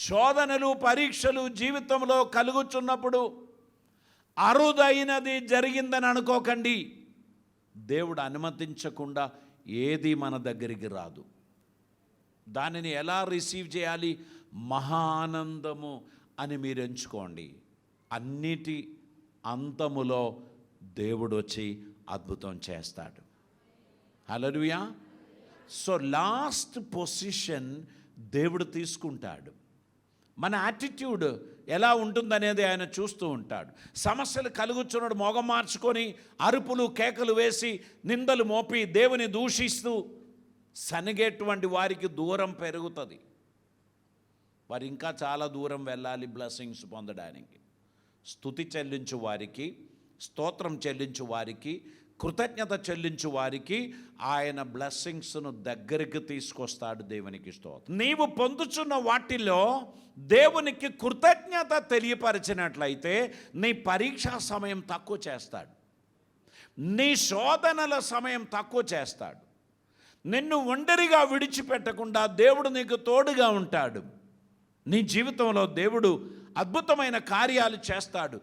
శోధనలు పరీక్షలు జీవితంలో కలుగుచున్నప్పుడు అరుదైనది జరిగిందని అనుకోకండి. దేవుడు అనుమతించకుండా ఏది మన దగ్గరికి రాదు. దానిని ఎలా రిసీవ్ చేయాలి? మహానందము అని మీరు ఎంచుకోండి. అన్నిటి అంతములో దేవుడు వచ్చి అద్భుతం చేస్తాడు. హల్లెలూయా. సో లాస్ట్ పొజిషన్ దేవుడు తీసుకుంటాడు. మన యాటిట్యూడ్ ఎలా ఉంటుందనేది ఆయన చూస్తూ ఉంటాడు. సమస్యలు కలుగుచున్నాడు మొగం మార్చుకొని అరుపులు కేకలు వేసి నిందలు మోపి దేవుని దూషిస్తూ సనిగేటువంటి వారికి దూరం పెరుగుతుంది. వారు ఇంకా చాలా దూరం వెళ్ళాలి బ్లెస్సింగ్స్ పొందడానికి. స్తుతి చెల్లించు వారికి, స్తోత్రం చెల్లించు వారికి, కృతజ్ఞత చెల్లించు వారికి ఆయన బ్లెస్సింగ్స్ను దగ్గరికి తీసుకొస్తాడు. దేవునికి స్తోత్రం. నీవు పొందుచున్న వాటిలో దేవునికి కృతజ్ఞత తెలియపరిచినట్లయితే నీ పరీక్షా సమయం తక్కువ చేస్తాడు, నీ శోధనల సమయం తక్కువ చేస్తాడు. నిన్ను ఒంటరిగా విడిచిపెట్టకుండా దేవుడు నీకు తోడుగా ఉంటాడు. నీ జీవితంలో దేవుడు అద్భుతమైన కార్యాలు చేస్తాడు.